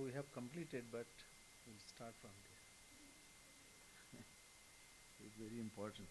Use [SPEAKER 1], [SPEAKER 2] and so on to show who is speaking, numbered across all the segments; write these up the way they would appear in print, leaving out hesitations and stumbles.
[SPEAKER 1] we have completed, but we'll start from there. It's very important.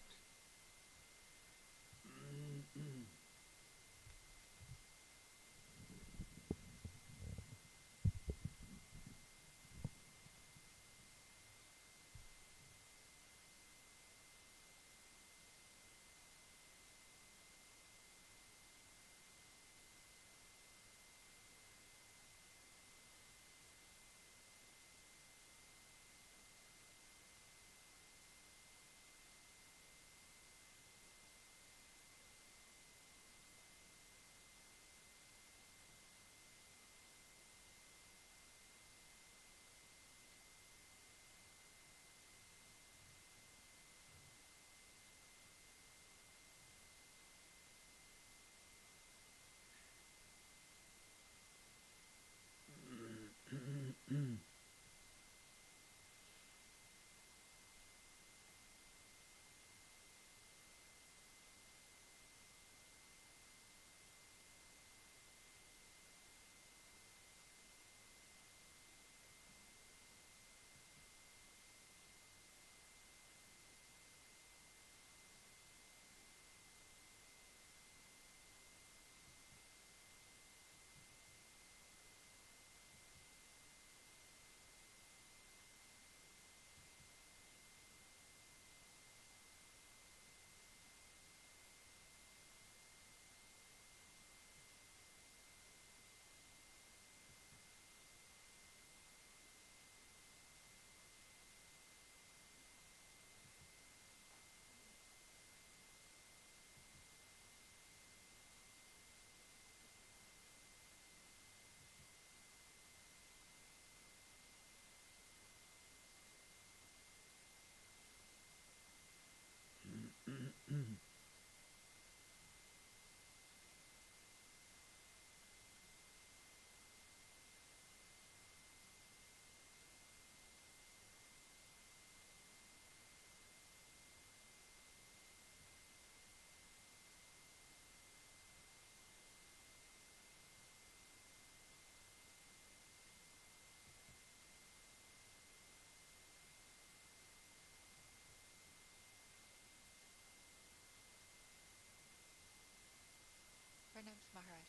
[SPEAKER 2] Pranams Maharaj.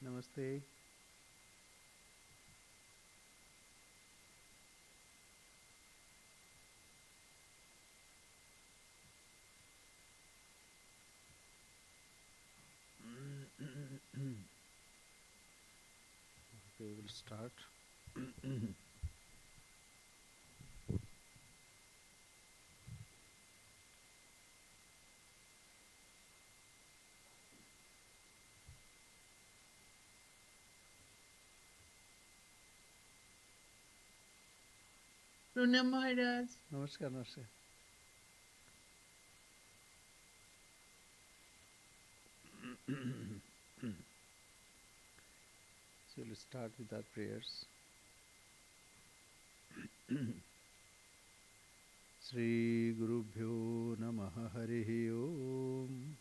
[SPEAKER 1] Namaste. Okay, we'll start.
[SPEAKER 3] Pranam Maharaj.
[SPEAKER 1] Namaskar, namaskar. So we'll start with our prayers. Shri Gurubhyo Namaha Harihi Om.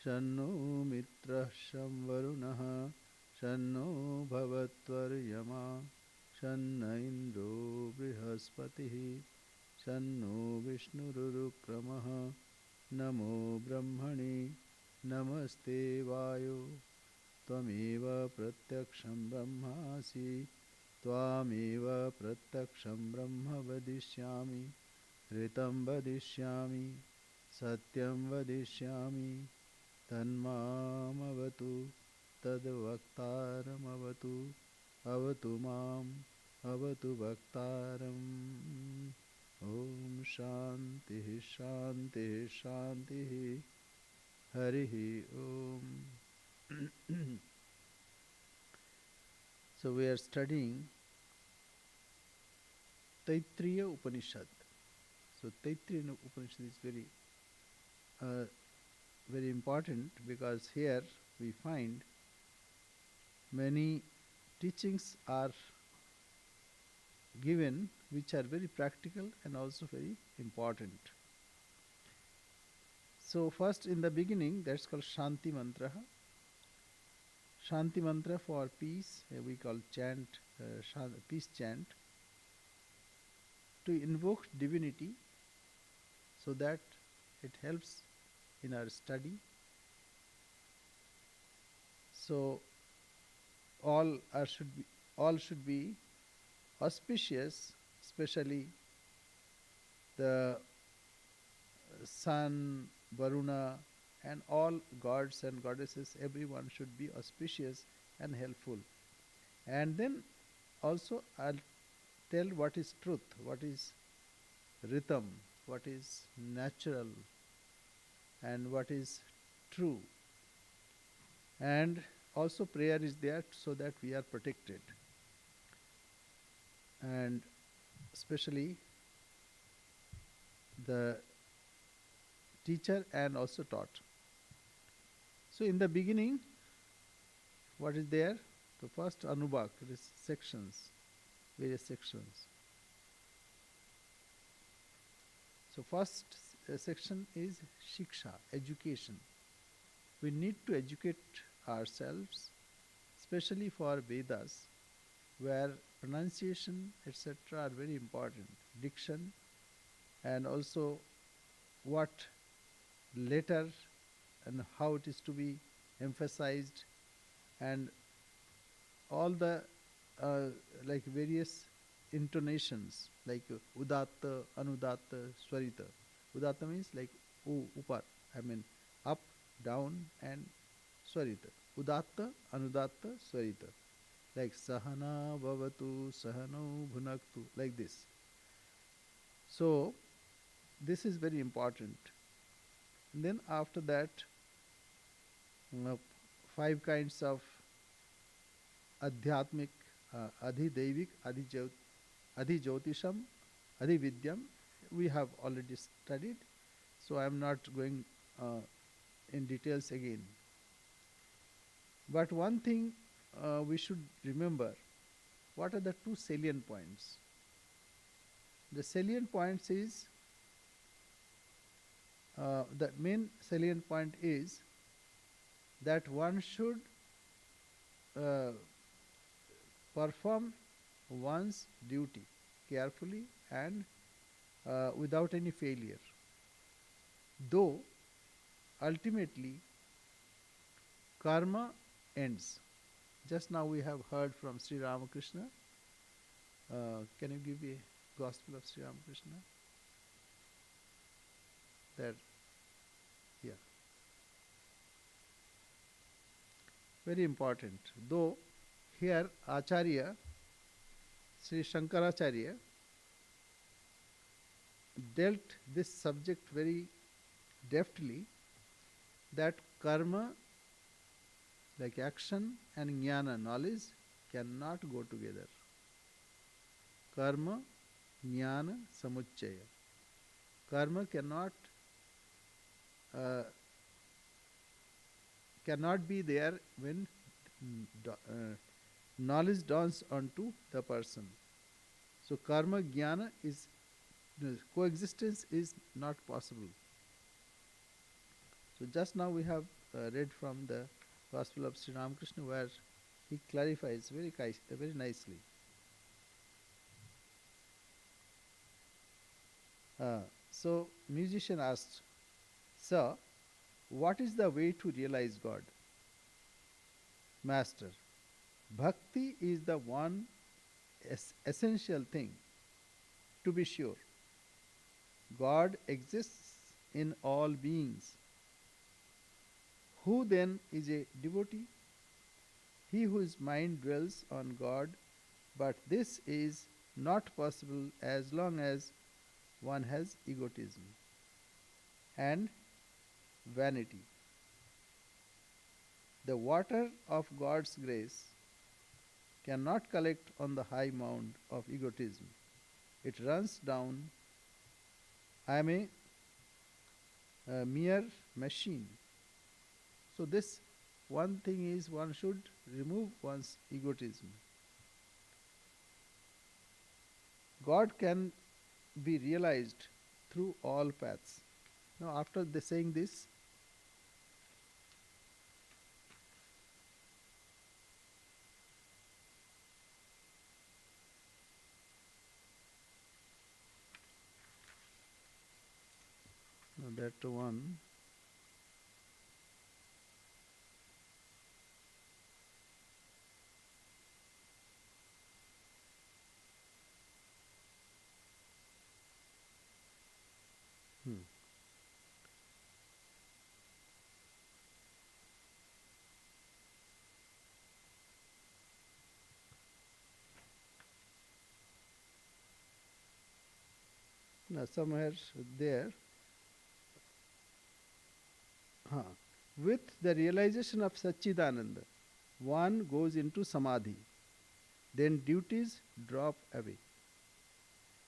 [SPEAKER 1] Shanno Mitra Shamvarunaha Shanno Bhavatvaryama Shanna Indro Brihaspatihi Shanno Vishnurukramaha Namo Brahmani Namaste Vayo Tvameva Pratyaksham Brahmasi Tvameva Pratyaksham Brahma Vadishyami Ritam Vadishyami Satyam Vadishyami Tanmamavatu Tadvaktaramavatu Avatu Mam Avatu Bhaktaram. Om Shanti Shanti Shanti Harihi Om. So we are studying Taittiriya Upanishad. So Taittiriya Upanishad is very important because here we find many teachings are given which are very practical and also very important. So first in the beginning, that's called Shanti Mantra. Shanti mantra for peace, we call chant, peace chant, to invoke divinity so that it helps in our study. So all should be auspicious, especially the sun, Varuna, and all gods and goddesses. Everyone should be auspicious and helpful. And then also I'll tell what is truth, what is rhythm, what is natural, and what is true. And also prayer is there so that we are protected. And especially the teacher and also taught. So in the beginning, what is there? The first Anubhag, it is sections, various sections. So first section is Shiksha, education. We need to educate ourselves, especially for Vedas, where pronunciation, etc., are very important. Diction, and also what letter and how it is to be emphasized, and all the like various intonations, like udatta, anudatta, swarita. Udatta means like upar, I mean up, down, and swarita. Udatta, anudatta, swarita. Like sahana bhavatu, sahano bhunaktu, like this. So this is very important. And then after that, uh, five kinds of adhyatmic, adhideivik, adhijyotisham, adhividyam, we have already studied. So I am not going in details again. But one thing we should remember, what are the two salient points? The salient points is, the main salient point is that one should perform one's duty carefully and without any failure. Though ultimately karma ends. Just now we have heard from Sri Ramakrishna. Can you give a gospel of Sri Ramakrishna? That, yeah. Very important. Though here Acharya, Sri Shankaracharya, dealt this subject very deftly, that karma, like action, and jnana, knowledge, cannot go together. Karma, jnana, samuchchaya. Karma cannot be there when knowledge dawns onto the person. So karma, jnana is, coexistence is not possible. So just now we have read from the Gospel of Sri Ramakrishna, where he clarifies very nicely. So musician asked, "Sir, what is the way to realize God?" Master, bhakti is the one essential thing. To be sure, God exists in all beings. Who then is a devotee? He whose mind dwells on God, but this is not possible as long as one has egotism and vanity. The water of God's grace cannot collect on the high mound of egotism. It runs down. I am a mere machine. So this one thing is, one should remove one's egotism. God can be realized through all paths. Now after saying this, That one. Hmm. Now, somewhere there, huh. With the realization of Satchidananda, one goes into Samadhi, then duties drop away.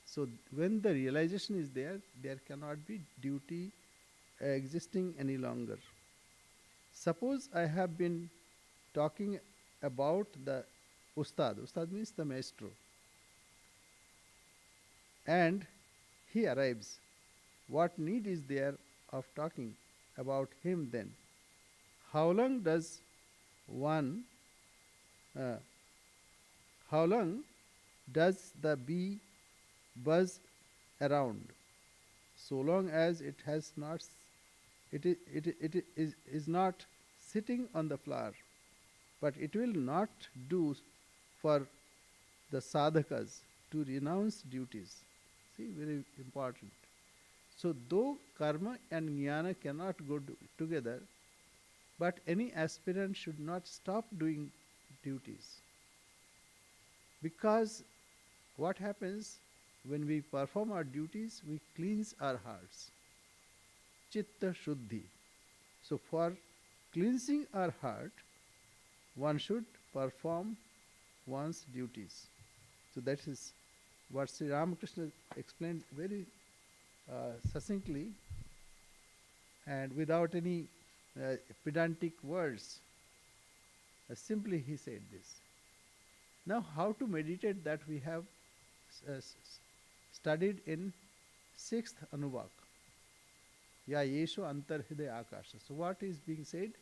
[SPEAKER 1] So, when the realization is there, there cannot be duty existing any longer. Suppose I have been talking about the Ustad. Ustad means the maestro. And he arrives. What need is there of talking about him then? How long does one, uh, how long does the bee buzz around? So long as it has not, it is not sitting on the flower, but it will not do for the sadhakas to renounce duties. See, very important. So, though karma and jnana cannot go together, but any aspirant should not stop doing duties. Because what happens when we perform our duties, we cleanse our hearts. Chitta Shuddhi. So, for cleansing our heart, one should perform one's duties. So, that is what Sri Ramakrishna explained very succinctly and without any pedantic words. Simply he said this. Now, how to meditate, that we have studied in sixth Anubhak. Ya Yesho Antarhide Akasha. So, what is being said?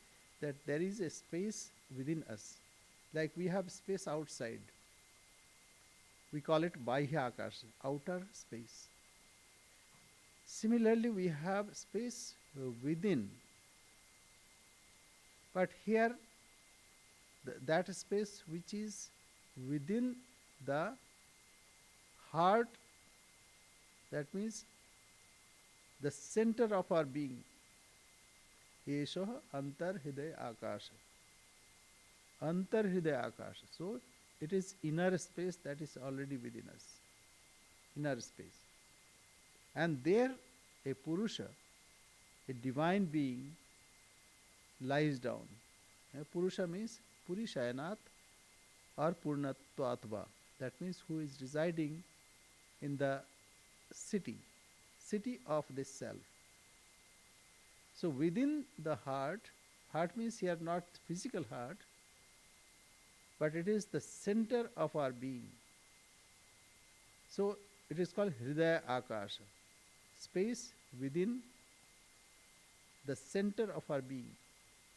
[SPEAKER 1] That there is a space within us. Like we have space outside. We call it Bahya Akasha, outer space. Similarly, we have space within. But here, that space which is within the heart, that means the center of our being. Eshoha antar hidaya akasha. Antar hidaya akasha. So, it is inner space that is already within us. Inner space. And there, a Purusha, a divine being, lies down. Purusha means Purishayanat or Purnatvatva. That means who is residing in the city, city of this self. So within the heart, heart means here not physical heart, but it is the center of our being. So it is called Hridaya Akasha, space within the center of our being.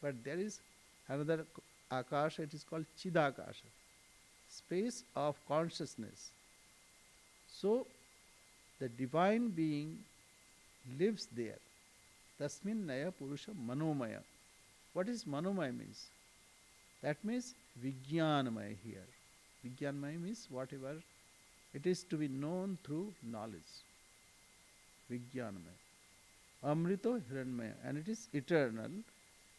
[SPEAKER 1] But there is another Akasha, it is called Chidakasha, space of consciousness. So the divine being lives there. Tasmin Naya Purusha Manomaya. What is Manomaya means? That means Vijnanamaya here. Vijnanamaya means whatever it is to be known through knowledge. Vijnanamaya. Amrito Hiranmaya. And it is eternal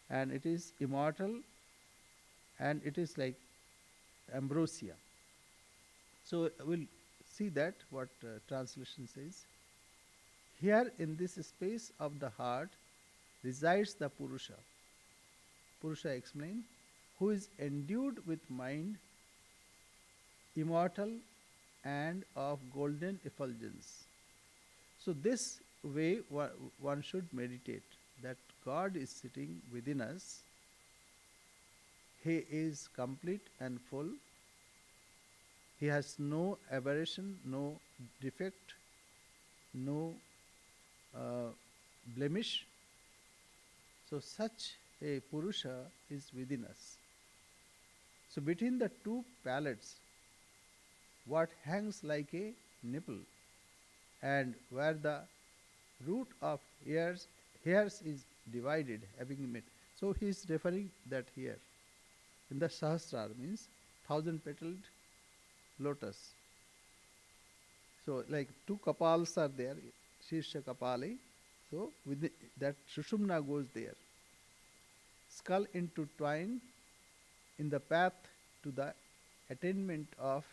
[SPEAKER 1] and it is immortal and it is like ambrosia. So we'll see that what translation says. Here in this space of the heart resides the Purusha. Purusha explained, who is endued with mind, immortal and of golden effulgence. So this way one should meditate, that God is sitting within us. He is complete and full. He has no aberration, no defect, no blemish. So such a Purusha is within us. So between the two palates, what hangs like a nipple and where the root of hairs is divided, having met. So he is referring that here. In the Sahasrara means thousand petaled lotus. So like two kapals are there, Shirsha Kapale. So with that Sushumna goes there. Skull intertwined in the path to the attainment of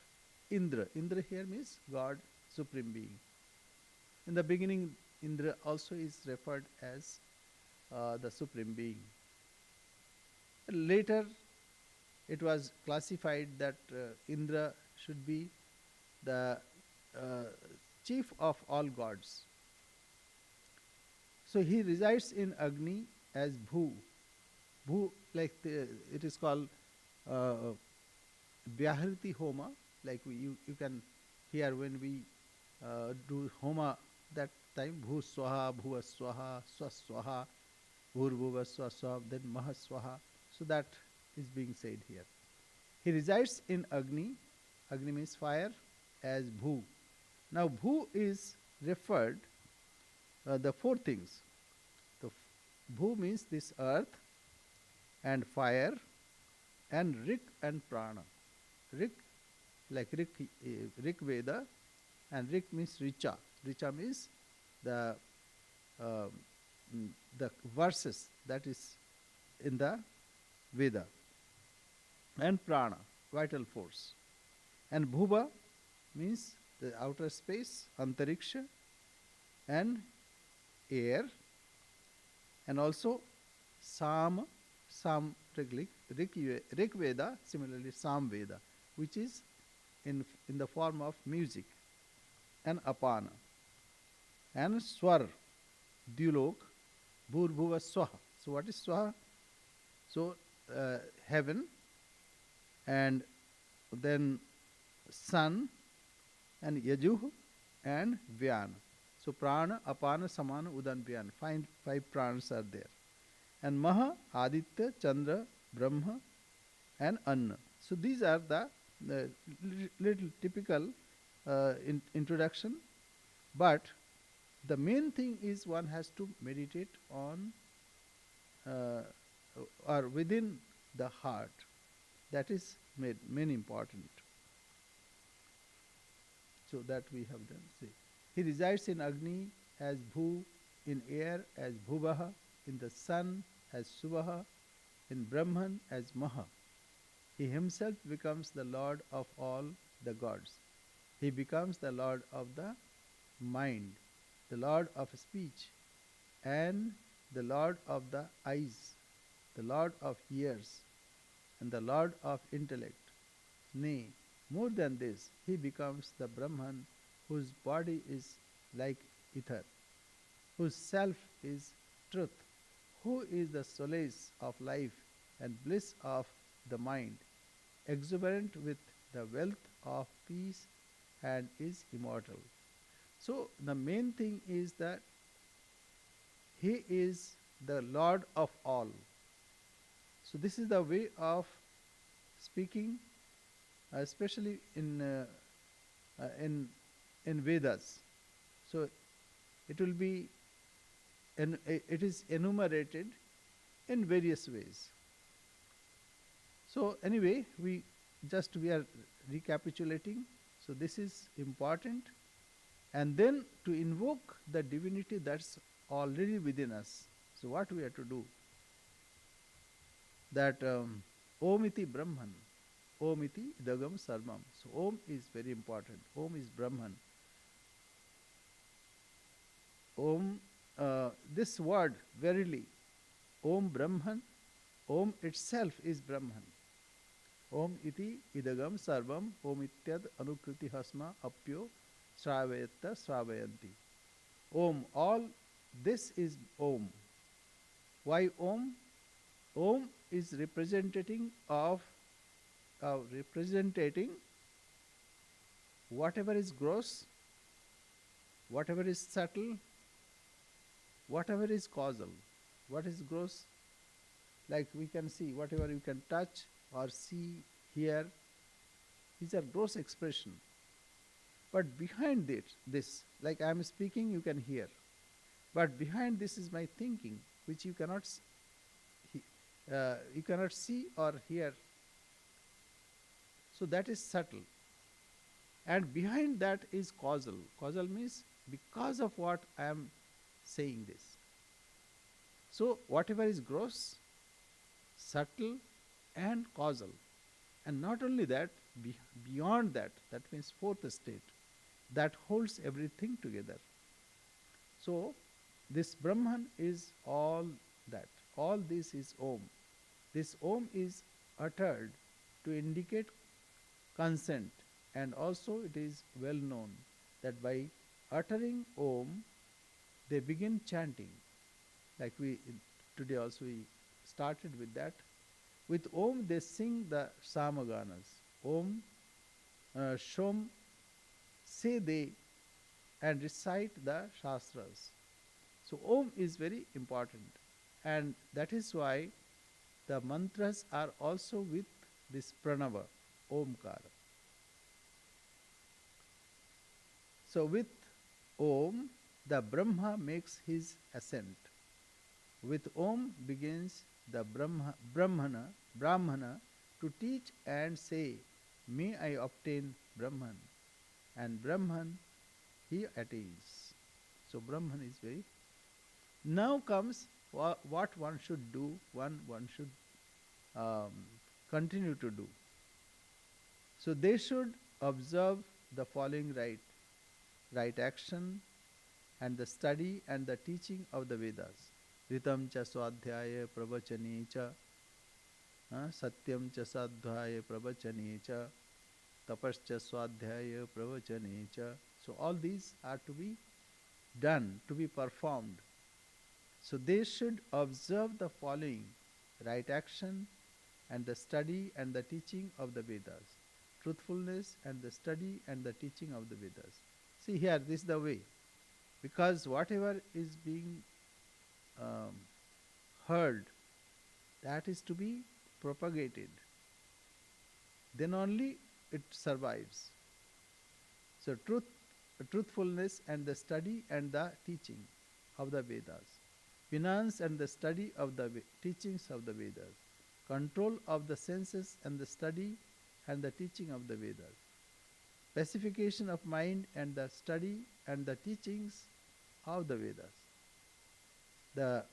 [SPEAKER 1] Indra. Indra here means God, Supreme Being. In the beginning, Indra also is referred as the Supreme Being. Later, it was classified that Indra should be the uh, chief of all gods. So he resides in Agni as Bhu. Bhu, like it is called uh, Vyahriti Homa, like you can hear when we do Homa that time, Bhu Swaha, Bhuva Swaha, Swaswaha, Bhurbuva Swaswaha, then Mahaswaha. So that is being said here. He resides in Agni, Agni means fire, as Bhu. Now Bhu is referred, the four things. The Bhu means this earth and fire and Rik and Prana. Rik, like Rik Veda, and Rik means Richa. Richa means the uh, the verses that is in the Veda, and Prana, vital force, and Bhuva means the outer space, Antariksha, and air, and also Sam, Sam Rik Veda, similarly Sam Veda, which is in the form of music, and Apana, and Swar, Dulok, Bhurbhuva Swaha. So what is Swaha? So heaven, and then sun, and Yajuh, and Vyana. So Prana, Apana, Samana, Udan, Vyana. Five pranas are there. And Maha, Aditya, Chandra, Brahma, and Anna. So these are the little typical introduction. But the main thing is one has to meditate on uh, or within the heart. That is main important. So that we have done. See, he resides in Agni as Bhu, in air as Bhuvaha, in the sun as Suvaha, in Brahman as Maha. He himself becomes the Lord of all the gods. He becomes the Lord of the mind, the Lord of speech, and the Lord of the eyes, the Lord of ears, and the Lord of intellect. Nay, more than this, he becomes the Brahman whose body is like ether, whose self is truth, who is the solace of life and bliss of the mind, exuberant with the wealth of peace, and is immortal. So the main thing is that he is the Lord of all. So this is the way of speaking, especially in Vedas. So it will be it is enumerated in various ways. So anyway, we are recapitulating. So this is important, and then to invoke the divinity that's already within us. So what we have to do? That Om iti Brahman, Om iti idagam sarvam. So Om is very important. Om is Brahman. Om, this word, verily, Om Brahman, Om itself is Brahman. Om iti idagam sarvam, Om ityad anukriti hasma apyo sravayata sravayanti. Om, all this is Om. Why Om? Om is representing whatever is gross, whatever is subtle, whatever is causal. What is gross? Like we can see, whatever you can touch or see, hear, these are gross expression. But behind this, like I am speaking, you can hear. But behind this is my thinking, which you cannot see or hear. So that is subtle. And behind that is causal. Causal means because of what I am saying this. So whatever is gross, subtle, and causal. And not only that, beyond that, that means fourth state, that holds everything together. So this Brahman is all that. All this is Om. This Om is uttered to indicate consent, and also it is well known that by uttering Om, they begin chanting. Like we today also we started with that. With Om, they sing the Samaganas. Om, Shom, say they, and recite the Shastras. So Om is very important, and that is why the mantras are also with this pranava, Omkara. So with Om, the Brahma makes his ascent. With Om begins the Brahmana to teach and say, may I obtain Brahman. And Brahman he attains. So Brahman is very. Now comes what one should do, one should um, continue to do. So they should observe the following right action and the study and the teaching of the Vedas. Ritam cha swadhyaya pravachane cha, satyam cha sadhyaya pravachane cha, tapascha swadhyaya pravachane cha. So all these are to be done, to be performed. So they should observe the following right action and the study and the teaching of the Vedas. Truthfulness and the study and the teaching of the Vedas. See here, this is the way. Because whatever is being um, heard, that is to be propagated. Then only it survives. So truthfulness and the study and the teaching of the Vedas. Finance and the study of the teachings of the Vedas. Control of the senses and the study and the teaching of the Vedas. Pacification of mind and the study and the teachings of the Vedas. The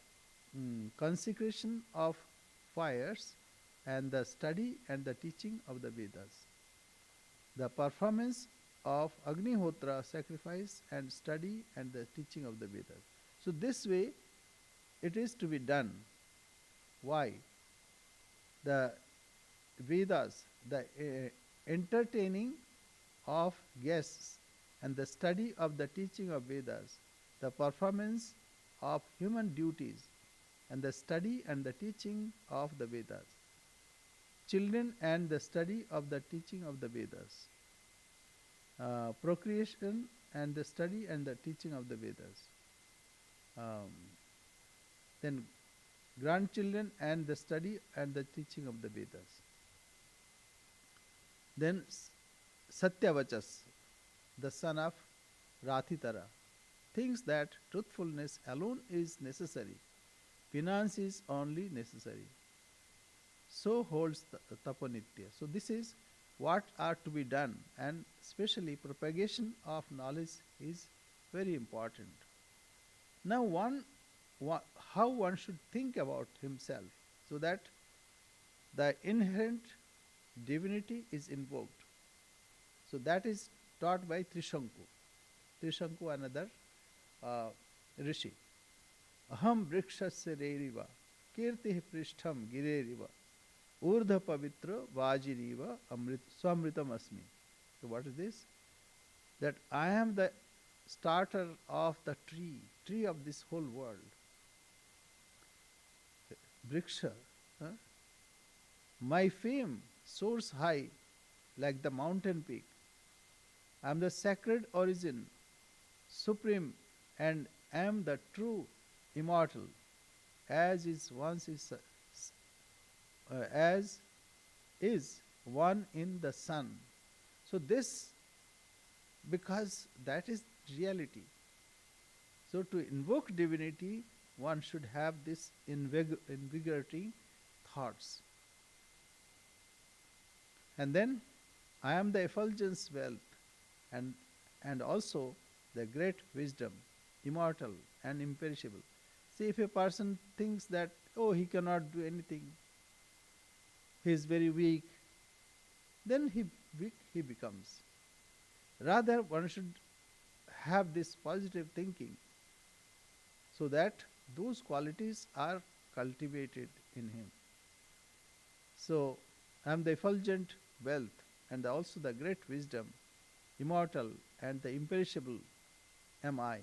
[SPEAKER 1] consecration of fires and the study and the teaching of the Vedas. The performance of Agnihotra sacrifice and study and the teaching of the Vedas. So this way it is to be done. Why? The Vedas, the entertaining of guests and the study of the teaching of Vedas, the performance of human duties and the study and the teaching of the Vedas, children and the study of the teaching of the Vedas, procreation and the study and the teaching of the Vedas, then grandchildren and the study and the teaching of the Vedas. Then Satyavachas, the son of Rathitara, thinks that truthfulness alone is necessary, finance is only necessary. So holds Tapanitya. So this is what are to be done, and especially propagation of knowledge is very important. Now how one should think about himself so that the inherent divinity is invoked. So that is taught by Trishanku. Trishanku, another rishi. Aham vrikshasya reriva, kirti prishtham gireriva, urdha pavitra vajiriva swamritam asmi. So what is this? That I am the starter of the tree of this whole world. Vriksha. My fame soars high like the mountain peak. I am the sacred origin, supreme, and am the true immortal, as is as is one in the sun. So this, because that is reality. So, to invoke divinity, one should have this invigorating thoughts. And then, I am the effulgence wealth, and, and also the great wisdom, immortal and imperishable. See, if a person thinks that, oh, he cannot do anything, he is very weak, then weak he becomes. Rather, one should have this positive thinking so that those qualities are cultivated in him. So, I am the effulgent wealth and also the great wisdom, immortal and the imperishable am I.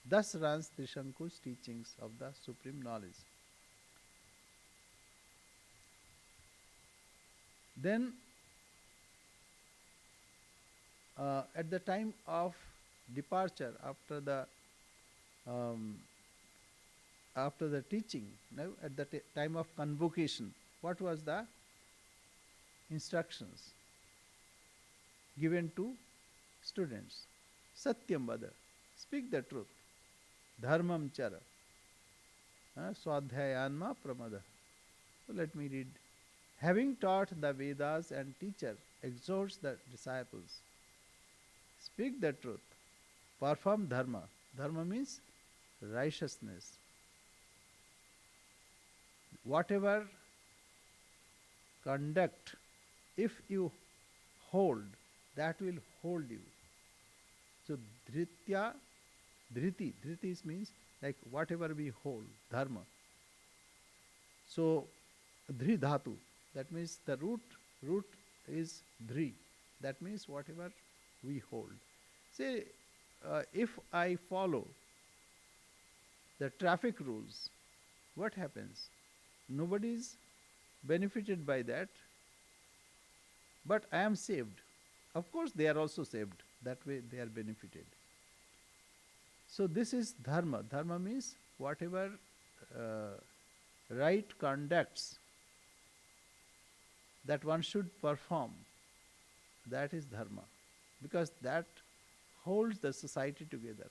[SPEAKER 1] Thus runs Trishanku's teachings of the supreme knowledge. Then, at the time of departure, um, after the teaching, no, at the time of convocation, what was the instructions given to students? Satyam vada, speak the truth. Dharmam chara, swadhyayanma pramada. So let me read. Having taught the Vedas and teacher exhorts the disciples, speak the truth, perform dharma. Dharma means righteousness. Whatever conduct, if you hold, that will hold you. So dhritya, dhriti means like whatever we hold, dharma. So dhri dhatu, that means the root is dhri. That means whatever we hold. Say, if I follow the traffic rules, what happens? Nobody is benefited by that, but I am saved. Of course, they are also saved. That way they are benefited. So this is dharma. Dharma means whatever right conducts that one should perform, that is dharma. Because that holds the society together.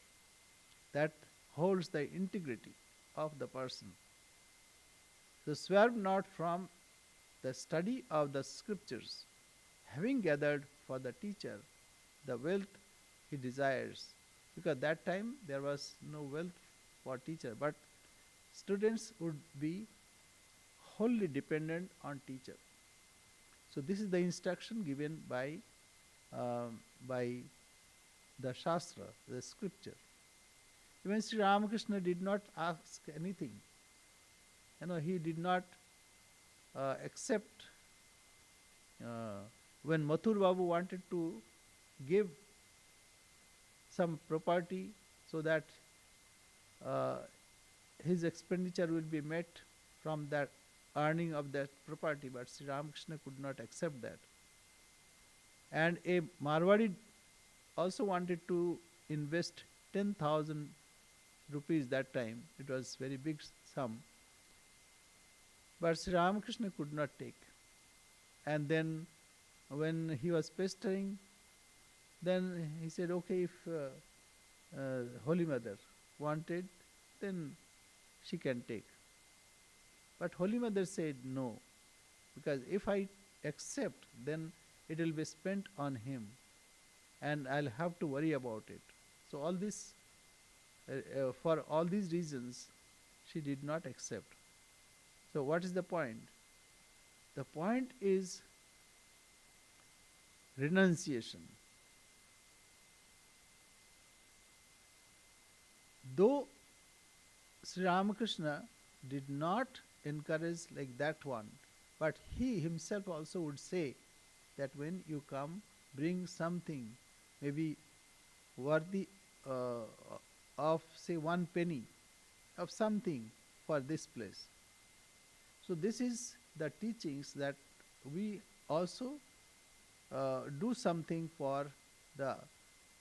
[SPEAKER 1] That holds the integrity of the person. So swerve not from the study of the scriptures, having gathered for the teacher the wealth he desires. Because that time there was no wealth for teacher, but students would be wholly dependent on teacher. So this is the instruction given by the Shastra, the scripture. Even Sri Ramakrishna did not ask anything. He did not accept when Mathur Babu wanted to give some property so that his expenditure will be met from that earning of that property, but Sri Ramakrishna could not accept that. And a Marwadi also wanted to invest 10,000 rupees that time. It was very big sum. But Sri Ramakrishna could not take. And then when he was pestering, then he said, okay, if Holy Mother wanted, then she can take. But Holy Mother said no, because if I accept, then it will be spent on him and I'll have to worry about it. So all this, for all these reasons, she did not accept. So what is the point? The point is renunciation. Though Sri Ramakrishna did not encourage like that one, but he himself also would say that when you come, bring something maybe worthy of say 1 penny of something for this place. So this is the teachings that we also do something for the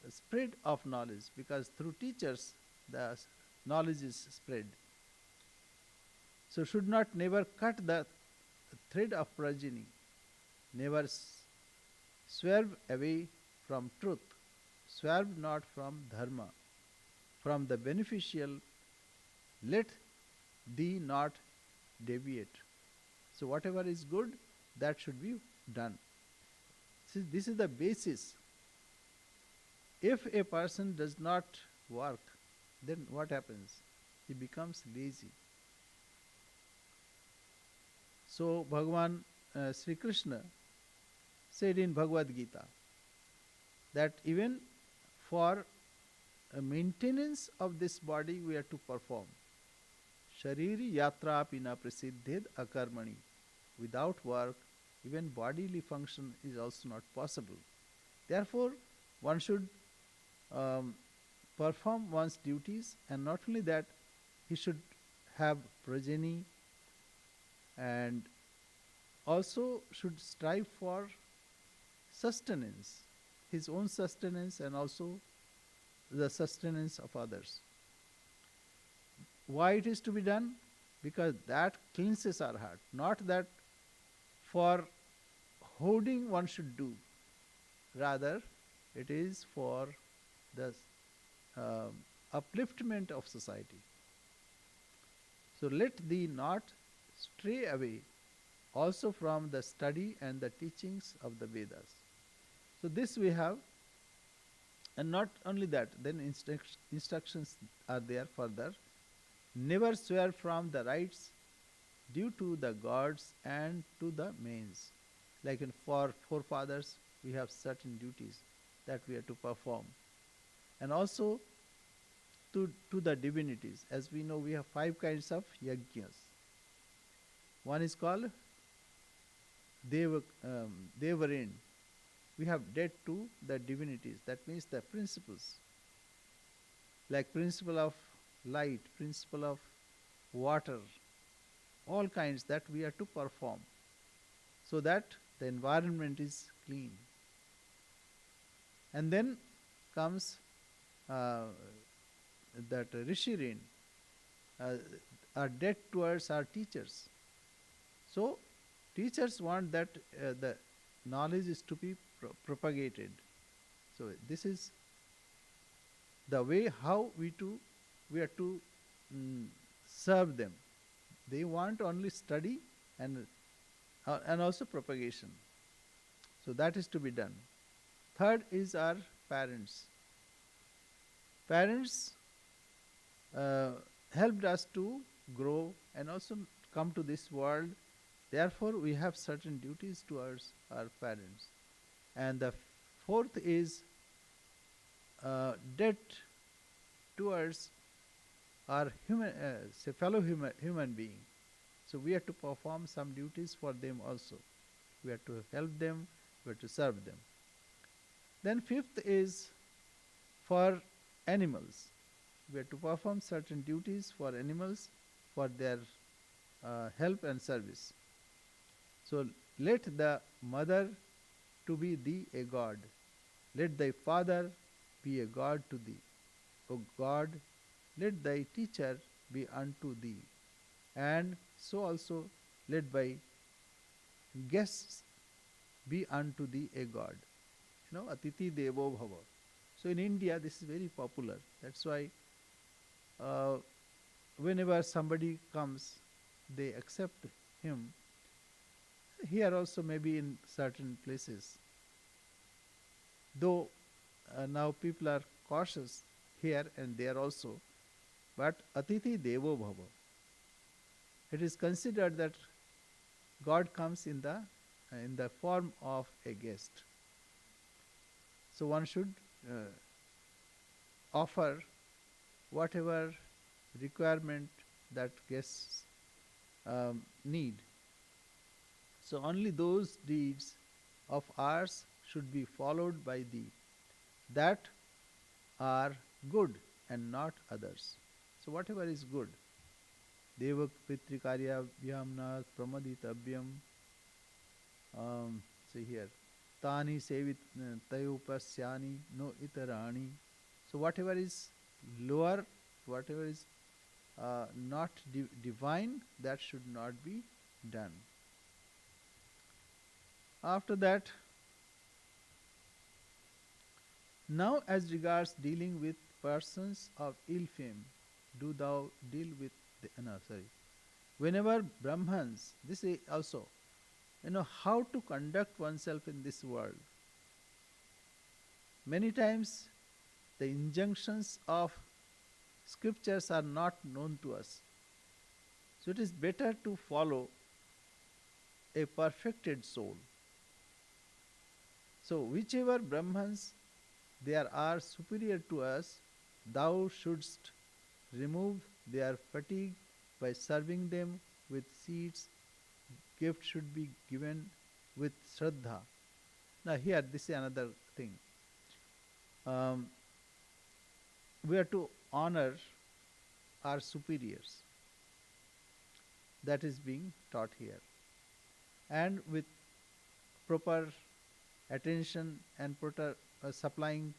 [SPEAKER 1] spread of knowledge, because through teachers the knowledge is spread. So should not never cut the thread of progeny, never swerve away from truth, swerve not from dharma. from the beneficial, let thee not deviate. So, whatever is good, that should be done. See, this is the basis. If a person does not work, then what happens? He becomes lazy. So, Bhagavan Sri Krishna said in Bhagavad Gita that even for maintenance of this body we have to perform. Shariri yatra pina prasiddhed akarmani. Without work, even bodily function is also not possible. Therefore, one should um, perform one's duties, and not only that, he should have progeny and also should strive for sustenance, his own sustenance and also the sustenance of others. Why it is to be done? Because that cleanses our heart. Not that for hoarding one should do. Rather, it is for the upliftment of society. So let thee not stray away also from the study and the teachings of the Vedas. So this we have, and not only that, then instructions are there further. Never swear from the rights due to the gods and to the mains. Like in for forefathers, we have certain duties that we have to perform. And also to the divinities. As we know, we have 5 kinds of yajnas. One is called Devarin. We have debt to the divinities. That means the principles. Like principle of light, principle of water, all kinds that we are to perform so that the environment is clean. And then comes that Rishirin, our debt towards our teachers. So, teachers want that the knowledge is to be propagated. So, this is the way how we are to serve them. They want only study and also propagation. So that is to be done. Third is our parents. Parents helped us to grow and also come to this world. Therefore, we have certain duties towards our parents. And the fourth is debt towards our fellow human being. So we have to perform some duties for them also. We have to help them, we have to serve them. Then fifth is for animals. We have to perform certain duties for animals for their help and service. So let the mother to be thee a god. Let thy father be a god to thee. O God, let thy teacher be unto thee. And so also let thy guests be unto thee a god. Atiti devo bhava. So in India, this is very popular. That's why whenever somebody comes, they accept him. Here also, maybe in certain places. Though now people are cautious here and there also, but Atiti Devo Bhava. It is considered that God comes in the form of a guest. So one should offer whatever requirement that guests need. So only those deeds of ours should be followed by thee that are good and not others. So whatever is good. Devak Pitrikarya Vyamna Pramaditavyam. See here. Tani Sevit Tayopasyani No Itarani. So whatever is lower, whatever is not divine, that should not be done. After that, now as regards dealing with persons of ill fame, do thou deal with the, no, sorry. Whenever Brahmans, this is also, how to conduct oneself in this world. Many times the injunctions of scriptures are not known to us. So it is better to follow a perfected soul. So whichever Brahmans there are superior to us, thou shouldst remove their fatigue by serving them with seeds. Gift should be given with Shraddha. Now here this is another thing. Um, we are to honor our superiors. That is being taught here. And with proper attention and proper supplying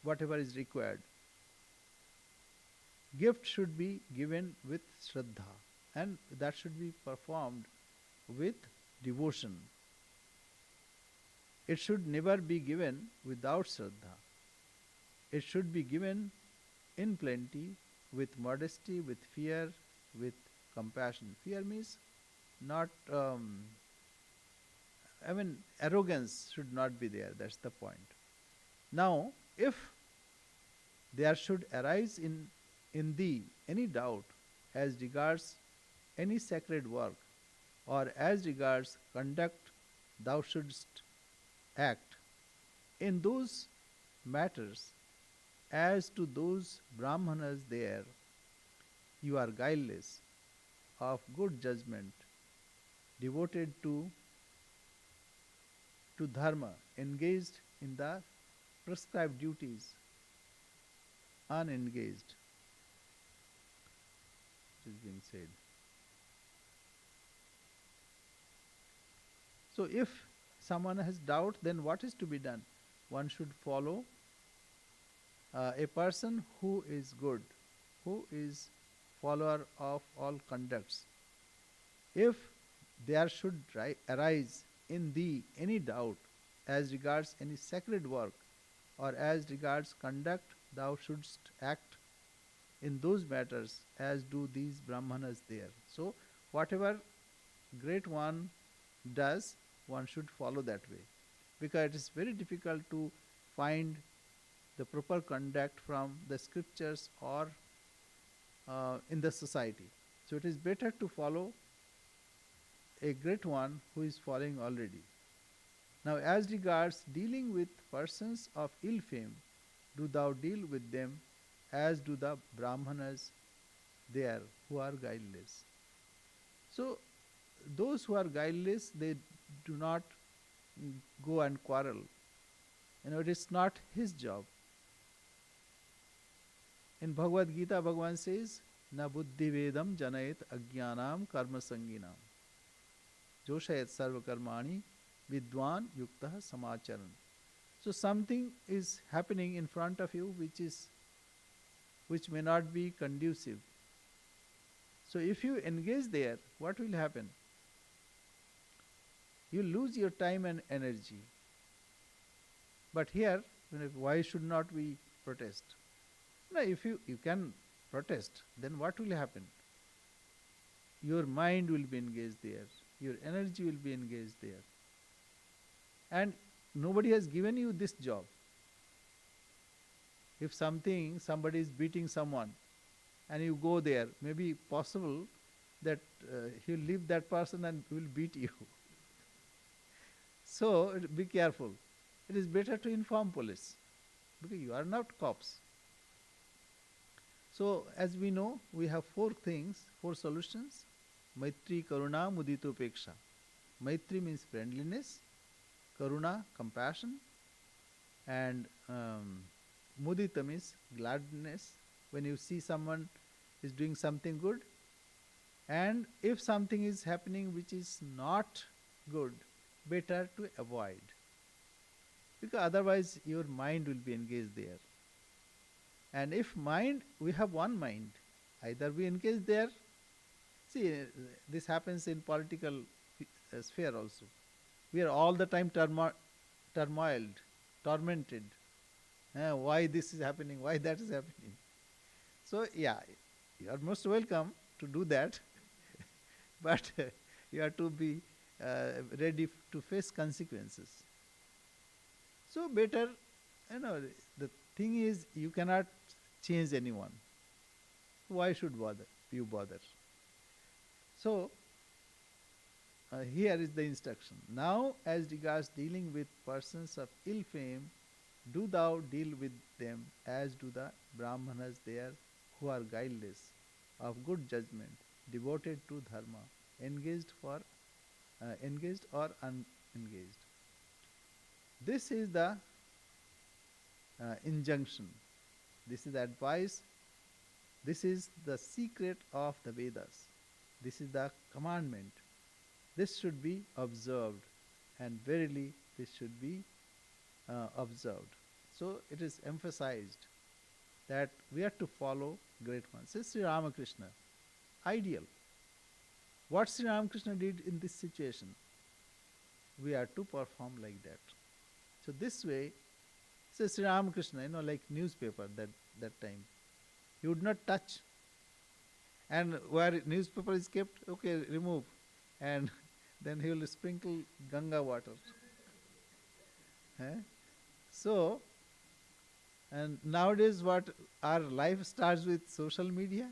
[SPEAKER 1] whatever is required. Gift should be given with Shraddha, and that should be performed with devotion. It should never be given without Shraddha. It should be given in plenty, with modesty, with fear, with compassion. Fear means not, arrogance should not be there. That's the point. Now, if there should arise in thee any doubt as regards any sacred work, or as regards conduct thou shouldst act, in those matters, as to those Brahmanas there, you are guileless, of good judgment, devoted to dharma, engaged in the prescribed duties, unengaged, it is being said. So if someone has doubt, then what is to be done? One should follow a person who is good, who is follower of all conducts. If there should arise in thee any doubt as regards any sacred work, or as regards conduct, thou shouldst act in those matters as do these Brahmanas there. So whatever great one does, one should follow that way, because it is very difficult to find the proper conduct from the scriptures or in the society. So it is better to follow a great one who is following already. Now, as regards dealing with persons of ill fame, do thou deal with them as do the Brahmanas there who are guileless. So, those who are guileless, they do not go and quarrel. It is not his job. In Bhagavad Gita, Bhagavan says, Na buddhi vedam janayet ajnanam karma sanginam. Joshayat sarva karmani vidwan yukta samacharan. So something is happening in front of you which may not be conducive. So if you engage there, what will happen? You lose your time and energy. But here, why should not we protest? No, if you can protest, then what will happen? Your mind will be engaged there. Your energy will be engaged there. And nobody has given you this job. If somebody is beating someone, and you go there, maybe possible that he'll leave that person and will beat you. So be careful. It is better to inform police, because you are not cops. So as we know, we have four solutions. Maitri, Karuna, Mudita, Upeksha. Maitri means friendliness, Karuna, compassion, and Mudita means gladness. When you see someone is doing something good, and if something is happening which is not good, better to avoid, because otherwise your mind will be engaged there. And if we have one mind, either we engage there. See, this happens in political sphere also. We are all the time turmoiled, tormented, Why this is happening, why that is happening. So, yeah, you are most welcome to do that, but you have to be ready to face consequences. So, better, you know, the thing is, you cannot change anyone. Why should you bother? So, here is the instruction. Now, as regards dealing with persons of ill fame, do thou deal with them as do the Brahmanas there, who are guileless, of good judgment, devoted to dharma, engaged or unengaged. This is the injunction. This is the advice. This is the secret of the Vedas. This is the commandment. This should be observed, and verily this should be observed. So it is emphasized that we are to follow great ones. This is Sri Ramakrishna, ideal. What Sri Ramakrishna did in this situation, we are to perform like that. So this way, say Sri Ramakrishna, like newspaper that time, he would not touch. And where newspaper is kept, okay, remove, and then he will sprinkle Ganga water. Eh? So, and nowadays what our life starts with social media,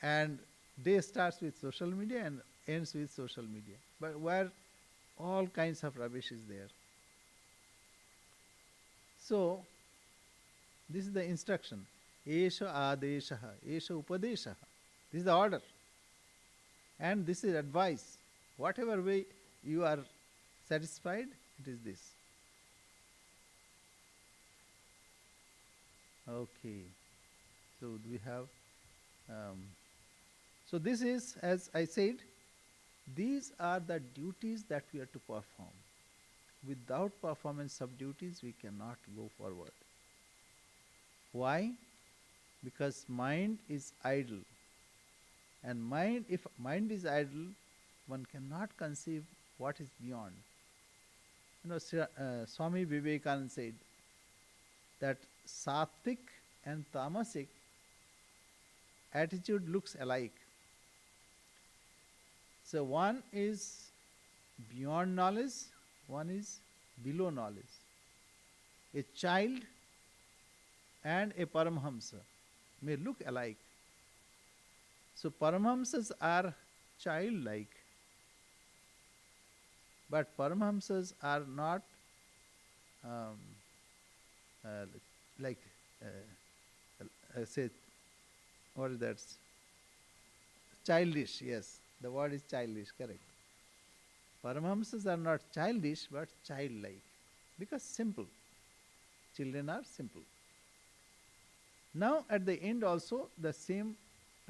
[SPEAKER 1] and day starts with social media and ends with social media. But where all kinds of rubbish is there. So, this is the instruction. Esha adeshaha, esha upadeshaha. This is the order. And this is advice. Whatever way you are satisfied, it is this. Okay. So we have. So this is, as I said, these are the duties that we are to perform. Without performance of duties, we cannot go forward. Why? Because mind is idle. And if mind is idle, one cannot conceive what is beyond. Swami Vivekananda said that sattvic and tamasic attitude looks alike. So one is beyond knowledge, one is below knowledge. A child and a Paramhamsa may look alike. So Paramhamsas are childlike, but Paramhamsas are not like, say, what is that? Childish, yes. The word is childish, correct. Paramhamsas are not childish, but childlike, because simple. Children are simple. Now, at the end also, the same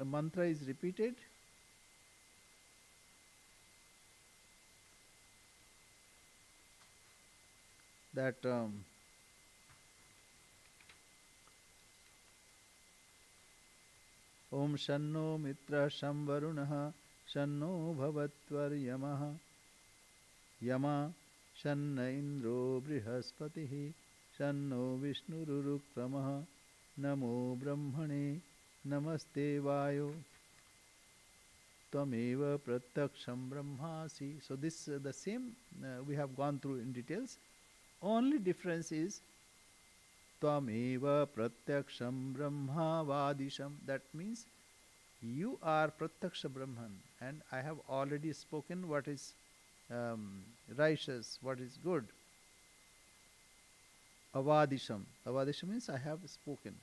[SPEAKER 1] mantra is repeated. That Om Shanno Mitra Shamvarunah Shanno Bhavatvaryamah Yama Shanna Indro Brihaspatihi Shanno Vishnurukramah Namo Brahmane Namaste Vayo Tvameva Pratyaksham Brahmasi. So this the same we have gone through in details. Only difference is Tvameva Pratyaksham Brahma Vadisham. That means you are Pratyaksha Brahman, and I have already spoken what is righteous, what is good. Avadisham. Avadisham means I have spoken.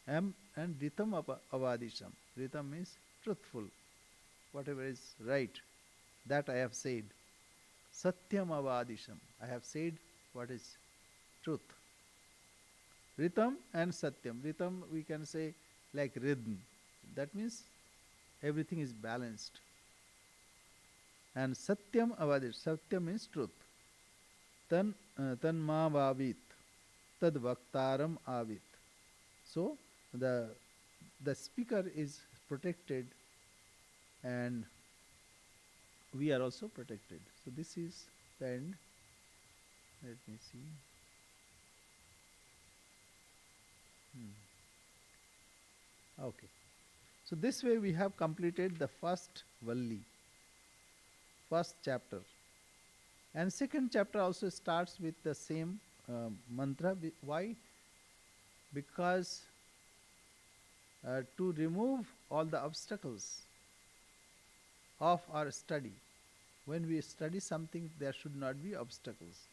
[SPEAKER 1] And Ritam Avadisham. Ritam means truthful. Whatever is right, that I have said. Satyam Avadisham. I have said what is truth. Ritam and Satyam. Ritam we can say like rhythm. That means everything is balanced. And Satyam Avadish. Satyam means truth. Tan ma vavit. Tad vaktaram avit. So the speaker is protected, and we are also protected. So this is the end. Let me see. Hmm. Okay. So this way we have completed the first Valli, first chapter. And second chapter also starts with the same mantra. Why? Because to remove all the obstacles of our study. When we study something, there should not be obstacles.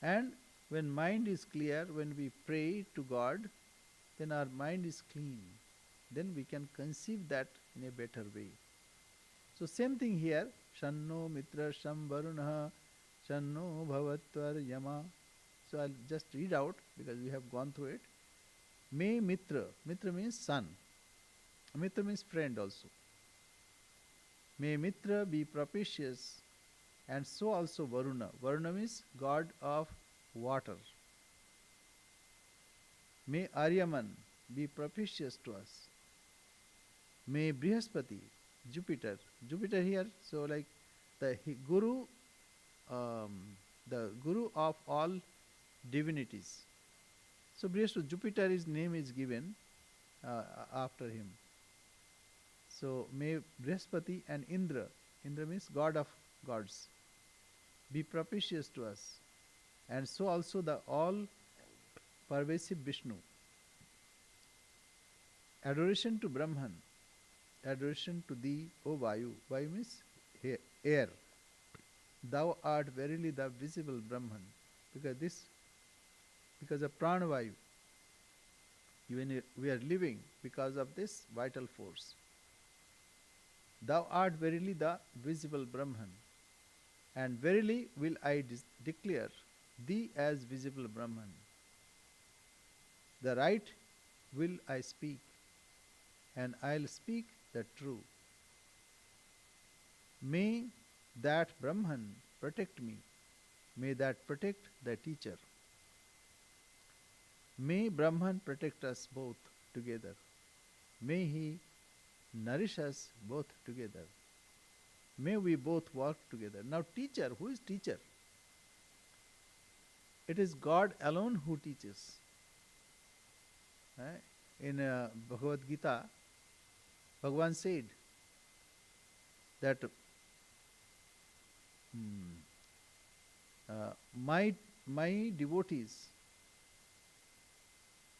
[SPEAKER 1] And when mind is clear, when we pray to God, then our mind is clean. Then we can conceive that in a better way. So same thing here. Shanno mitra sham varunah shanno bhavatvar yama. So I'll just read out because we have gone through it. May mitra. Mitra means son. Mitra means friend also. May Mitra be propitious, and so also Varuna. Varuna means god of water. May Aryaman be propitious to us. May Brihaspati, Jupiter. Jupiter here, so like the Guru, the Guru of all divinities. So Brihaspati, Jupiter's name is given after him. So may Brihaspati and Indra, Indra means god of gods, be propitious to us. And so also the all pervasive Vishnu. Adoration to Brahman, adoration to thee, O Vayu. Vayu means air. Thou art verily the visible Brahman. Because of Pranavayu, even we are living because of this vital force. Thou art verily the visible Brahman, and verily will I declare thee as visible Brahman. The right will I speak, and I'll speak the true. May that Brahman protect me, may that protect the teacher. May Brahman protect us both together. May he nourish us both together. May we both work together. Now, teacher, who is teacher? It is God alone who teaches. In Bhagavad Gita, Bhagavan said that my devotees,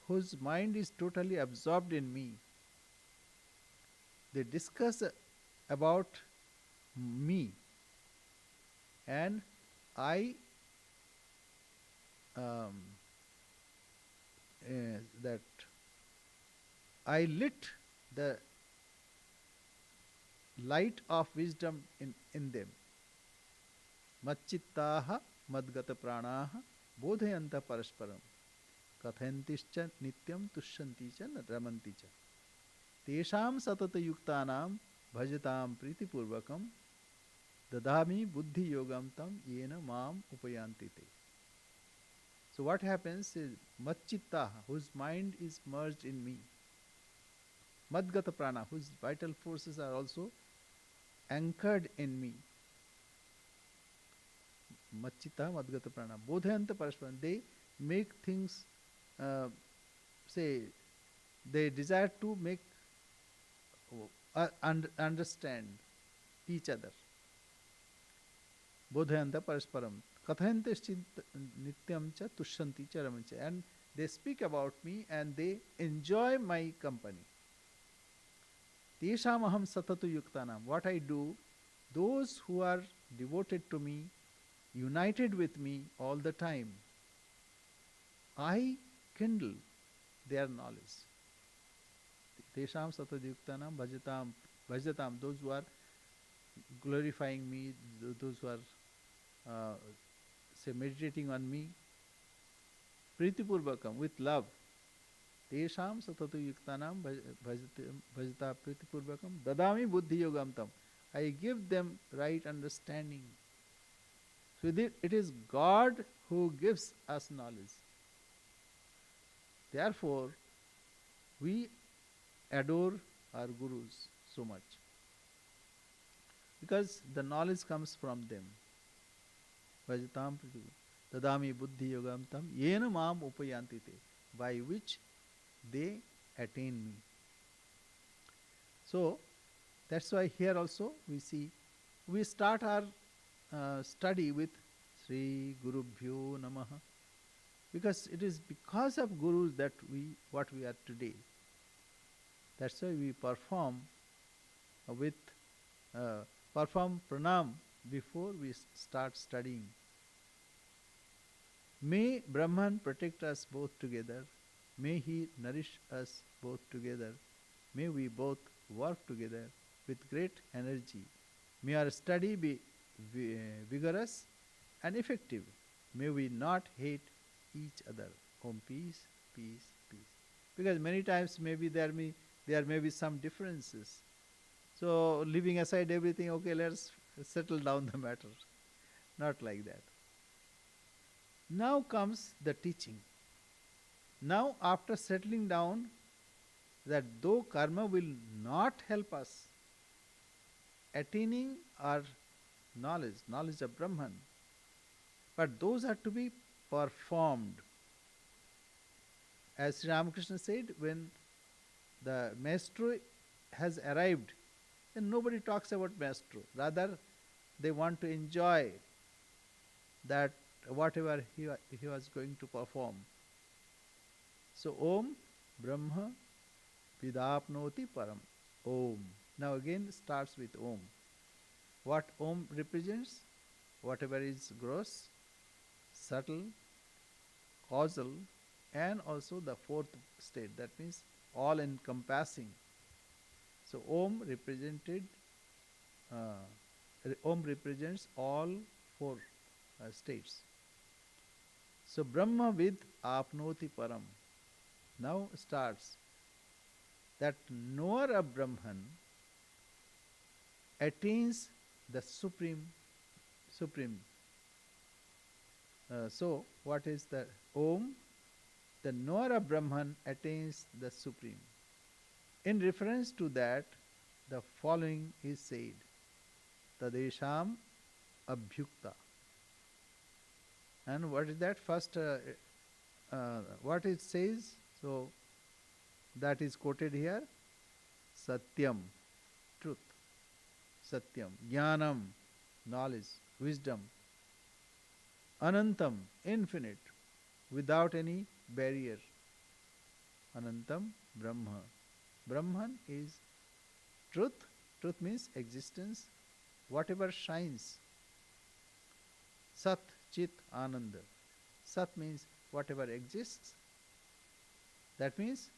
[SPEAKER 1] whose mind is totally absorbed in me, they discuss about me, and I that I lit the light of wisdom in them. Macchittaha madgata pranaha bodhayanta parasparam kathayantischa nityam tushyanti cha ramanti cha tesham satata yuktanam bhajatam pritipurvakam dadami buddhi yogam tam yena mam upayanti te. So what happens is Macchittaha, whose mind is merged in me. Madgata prana, whose vital forces are also anchored in me. Macchittaha madgata prana. Bodhayanta parasparam. They make things, say, they desire to make understand each other. Bodhayanta parasparam. Kathayante nityam cha tushyanti cha ramancha. And they speak about me and they enjoy my company. Tesham aham satatu yuktanam. What I do, those who are devoted to me, united with me all the time, I kindle their knowledge. Tesham satatu yuktanam bhajatam. Those who are glorifying me, those who are say meditating on me, pritipurvakam, with love. Tesham satatu yuktanam bhajata pritipurvakam dadami buddhi yogam tam. I give them right understanding. So it is God who gives us knowledge. Therefore, we adore our gurus so much, because the knowledge comes from them. Bhajatam pritipurvakam dadami buddhi yogam tam yena mam upayanti te. By which they attain me. So that's why here also we see, we start our study with Sri Gurubhyo Namaha, because it is because of Gurus that we what we are today. That's why we with uh, perform pranam before we start studying. May Brahman protect us both together. May he nourish us both together. May we both work together with great energy. May our study be vigorous and effective. May we not hate each other. Om peace, peace, peace. Because many times maybe there may be some differences. So leaving aside everything, okay, let's settle down the matter. Not like that. Now comes the teaching. Now, after settling down that though karma will not help us attaining our knowledge of Brahman, but those are to be performed. As Sri Ramakrishna said, when the maestro has arrived, then nobody talks about maestro. Rather, they want to enjoy that whatever he was going to perform. So, Om Brahma Vidapnoti Param. Om. Now again starts with Om. What Om represents? Whatever is gross, subtle, causal, and also the fourth state. That means all encompassing. So Om represents all four states. So Brahma vid apnoti param. Now starts that knower of Brahman attains the supreme. So what is the Om? The knower of Brahman attains the supreme. In reference to that, the following is said: Tadesham abhyukta. And what is that? First, what it says, so that is quoted here: Satyam, truth. Satyam, Jnanam, knowledge, wisdom. Anantam, infinite, without any barrier. Anantam, Brahma. Brahman is truth. Truth means existence, whatever shines. Sat, Chit, Ananda. Sat means whatever exists. That means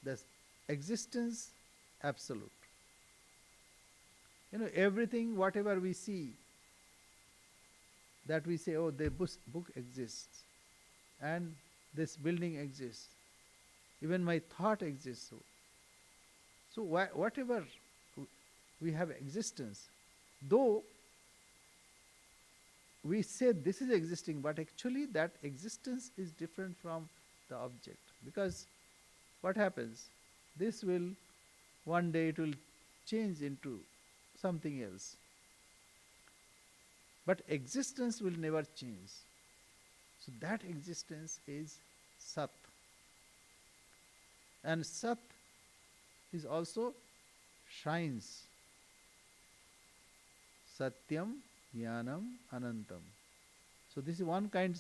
[SPEAKER 1] the existence absolute. Everything, whatever we see, that we say, oh, the book exists, and this building exists, even my thought exists. So whatever we have existence, though we say this is existing, but actually that existence is different from the object. Because what happens? This will, one day it will change into something else. But existence will never change. So that existence is Sat. And Sat is also shines. Satyam, Jnanam, Anantam. So this is one kind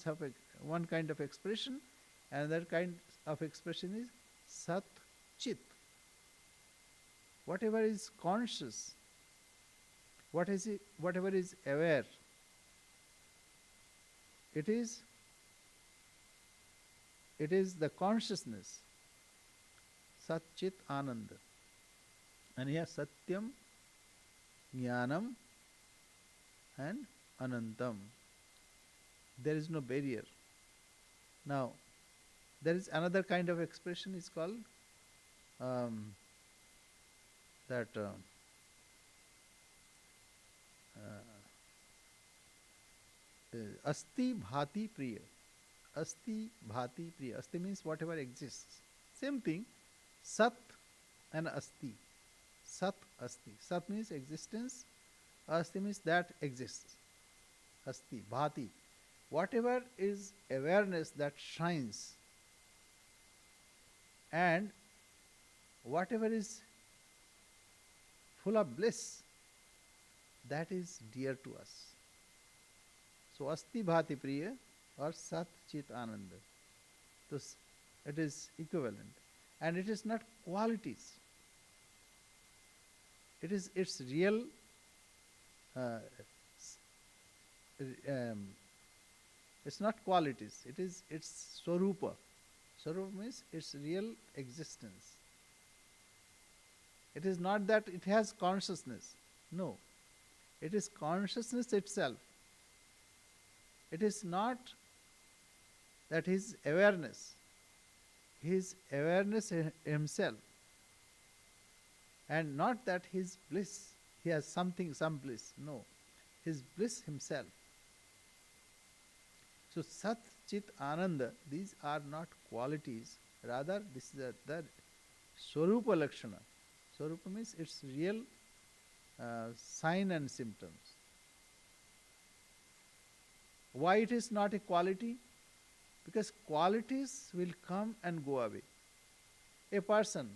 [SPEAKER 1] of expression. Another kind of expression is Sat Chit. Whatever is conscious, whatever is aware, it is the consciousness. Sat Chit Ananda. And here Satyam, Jnanam, and Anantam. There is no barrier. Now, there is another kind of expression is called Asti Bhati Priya. Asti Bhati Priya. Asti means whatever exists. Same thing, Sat and Asti. Sat, Asti. Sat means existence. Asti means that exists. Asti, Bhati. Whatever is awareness that shines. And whatever is full of bliss, that is dear to us. So asti bhati priya or sat chit ananda. So it is equivalent. And it is not qualities. It is its real uh, um, it's not qualities, it is its swarupa. Swarupa means its real existence. It is not that it has consciousness. No. It is consciousness itself. It is not that his awareness himself, and not that his bliss, he has something, some bliss. No. His bliss himself. So Sat, Chit, Ananda, these are not qualities, rather this is the Swarupa Lakshana. Swarupa means its real sign and symptoms. Why it is not a quality? Because qualities will come and go away. A person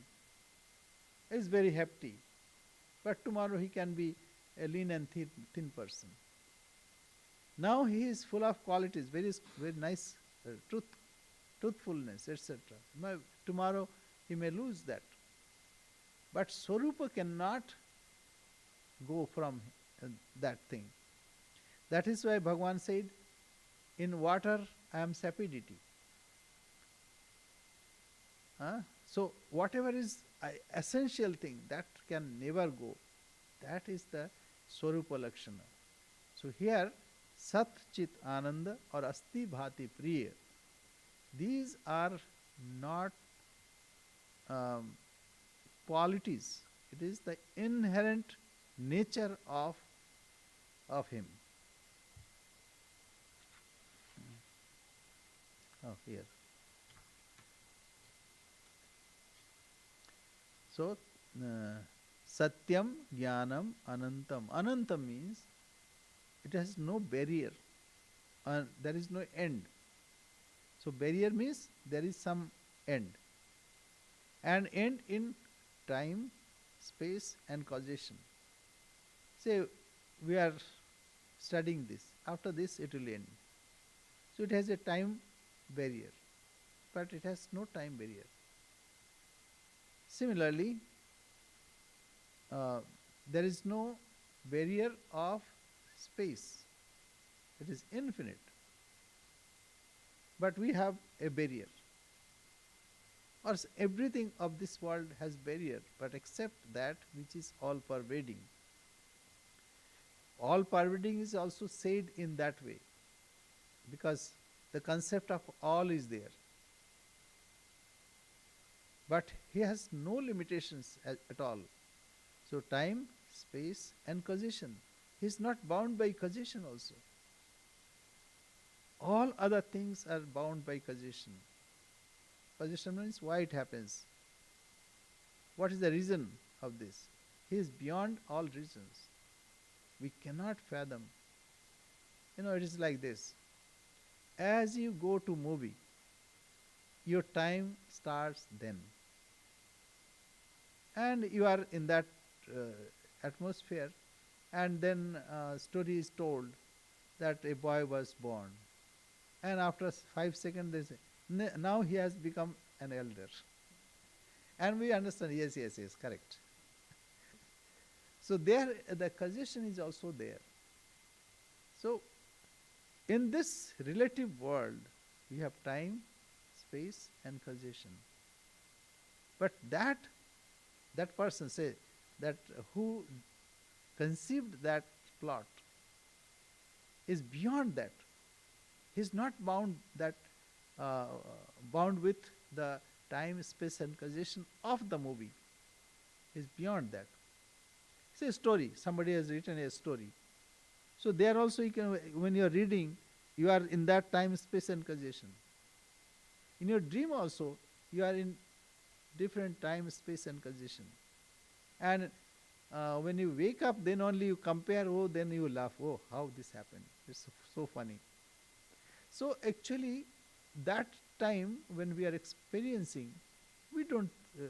[SPEAKER 1] is very hefty, but tomorrow he can be a lean and thin person. Now he is full of qualities, very nice truthfulness, etc. Tomorrow he may lose that. But Swarupa cannot go from that thing. That is why Bhagavan said, in water I am sapidity. So whatever is essential thing, that can never go. That is the Swarupa Lakshana. So here, Sat Chit Ananda or Asti Bhati Priya, these are not qualities. It is the inherent nature of him. Oh, here. So, Satyam, Jnanam, Anantam. Anantam means it has no barrier. There is no end. So, barrier means there is some end. And end in time, space and causation. Say, we are studying this. After this, it will end. So, it has a time barrier, but it has no time barrier. Similarly, there is no barrier of space. It is infinite. But we have a barrier. Or everything of this world has barrier, but except that which is all pervading. All pervading is also said in that way, because the concept of all is there. But he has no limitations at all. So time, space and causation. He is not bound by causation also. All other things are bound by causation. Causation means why it happens. What is the reason of this? He is beyond all reasons. We cannot fathom. It is like this. As you go to movie, your time starts then. And you are in that atmosphere, and then story is told that a boy was born. And after 5 seconds they say, now he has become an elder. And we understand, yes, correct. So there the causation is also there. So in this relative world, we have time, space and causation. But that person, say, that who conceived that plot is beyond that. He is not bound with the time, space and causation of the movie. He is beyond that. Say a story. Somebody has written a story. So there also you can, when you are reading, you are in that time, space and causation. In your dream also, you are in different time, space and causation. And when you wake up, then only you compare, then you laugh, how this happened. It's so funny. So actually, that time when we are experiencing, we don't uh,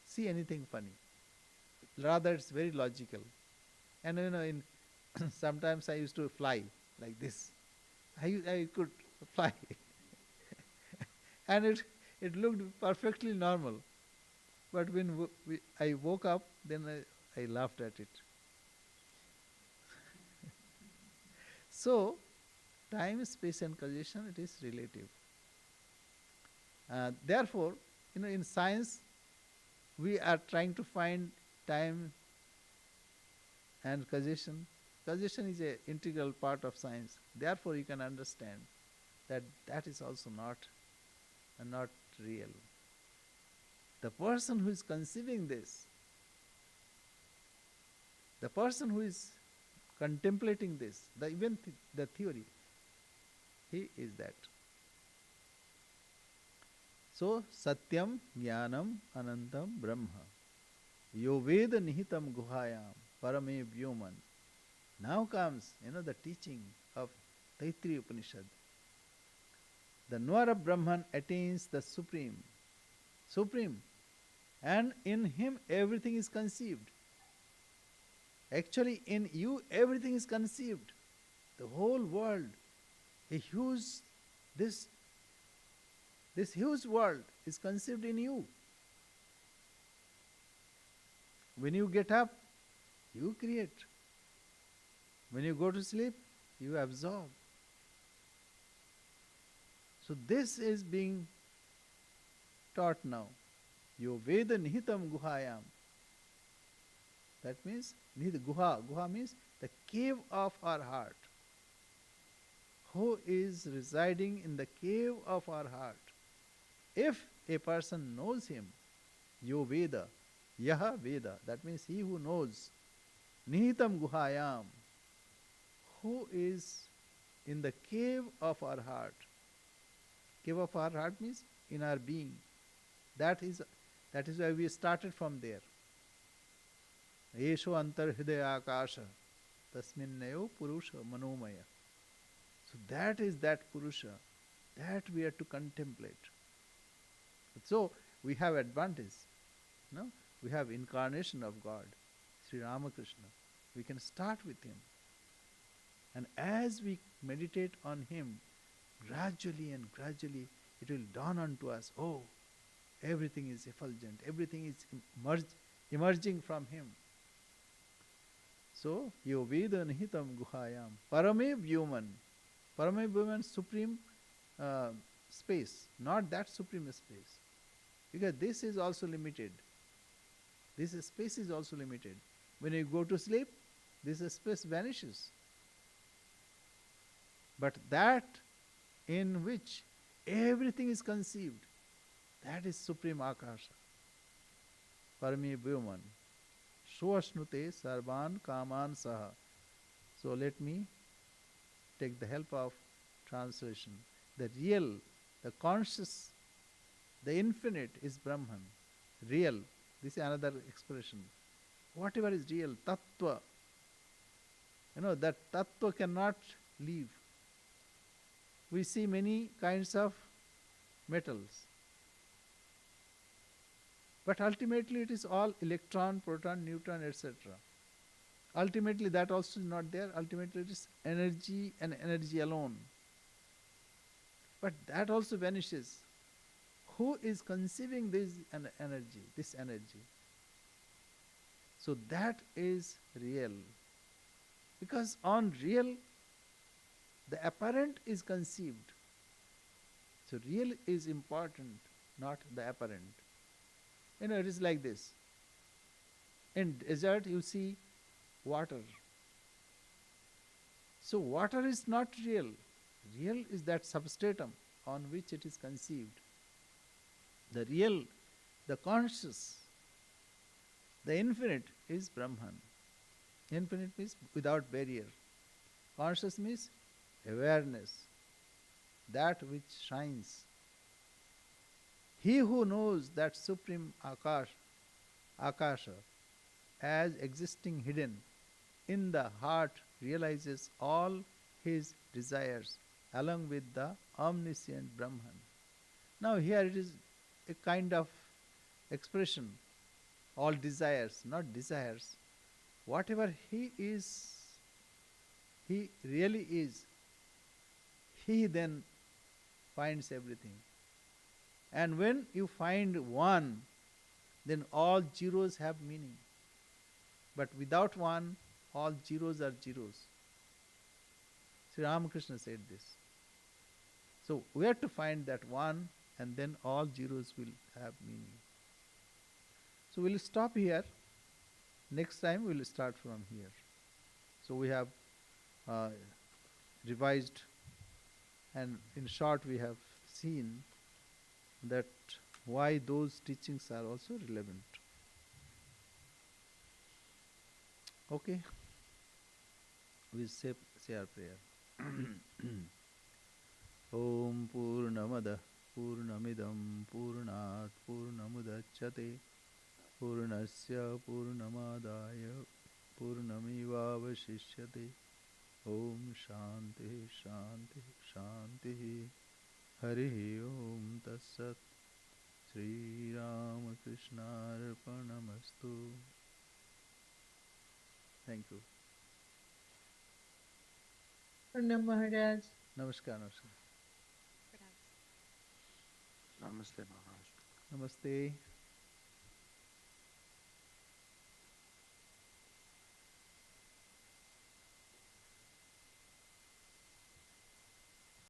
[SPEAKER 1] see anything funny. Rather, it's very logical. And in sometimes I used to fly like this. I could fly, and it looked perfectly normal. But when I woke up, then I laughed at it. So, time, space, and causation, it is relative. Therefore, in science, we are trying to find time and causation. Causation is an integral part of science. Therefore, you can understand that that is also not real. The person who is conceiving this, the person who is contemplating this, the theory, he is that. So, Satyam Jnanam Anantam Brahma. Yo Veda Nihitam Guhayam Parame Vyoman. Now comes, the teaching of Taittiriya Upanishad. The knower of Brahman attains the supreme. Supreme. And in him everything is conceived. Actually, in you everything is conceived. The whole world, a huge, this huge world is conceived in you. When you get up, you create. When you go to sleep, you absorb. So this is being taught now. Yo Veda Nihitam Guhayam. That means Guha. Guha means the cave of our heart. Who is residing in the cave of our heart? If a person knows him, Yo Veda, Yaha Veda, that means he who knows, Nihitam Guhayam, who is in the cave of our heart. Cave of our heart means in our being. That is why we started from there. Esho antar hridaya akasha tasminnayo purusha manomaya. So that is that purusha that we are to contemplate. So we have advantage. No? We have incarnation of God, Sri Ramakrishna. We can start with him. And as we meditate on him, gradually and gradually it will dawn unto us, oh, everything is effulgent, everything is emerging from him. So, yo Veda Nihitam Guhayam, Parame Vyuman. Parame Vyuman, supreme space, not that supreme space. Because this is also limited. This space is also limited. When you go to sleep, this space vanishes. But that in which everything is conceived, that is Supreme Akasha. Parame Vyuman. Shuasnute Sarvan Kaman Saha. So let me take the help of translation. The real, the conscious, the infinite is Brahman. Real. This is another expression. Whatever is real, Tattva. That Tattva cannot leave. We see many kinds of metals. But ultimately it is all electron, proton, neutron, etc. Ultimately that also is not there. Ultimately it is energy and energy alone. But that also vanishes. Who is conceiving this energy? So that is real. Because on real, the apparent is conceived. So real is important, not the apparent. It is like this. In desert, you see water. So water is not real. Real is that substratum on which it is conceived. The real, the conscious, the infinite is Brahman. Infinite means without barrier. Conscious means awareness, that which shines. He who knows that supreme Akasha, as existing hidden in the heart, realizes all his desires along with the omniscient Brahman. Now here it is a kind of expression, all desires, not desires. Whatever He is, He really is, He then finds everything. And when you find one, then all zeros have meaning. But without one, all zeros are zeros. Sri Ramakrishna said this. So we have to find that one, and then all zeros will have meaning. So we'll stop here. Next time we'll start from here. So we have uh, revised, and in short we have seen that why those teachings are also relevant. Okay, we say our prayer. Om Purnamada Purnamidam Purnat Purnamudachyate Purnasya Purnamadaya Purnamivavashishyate. Om Shanti Shanti Shanti. Hari Om Tassat. Sri Ramakrishna Arpanamastu. Thank you.
[SPEAKER 2] Pranam Maharaj.
[SPEAKER 1] Namaskar, namaskar.
[SPEAKER 3] Namaste, Maharaj.
[SPEAKER 1] Namaste.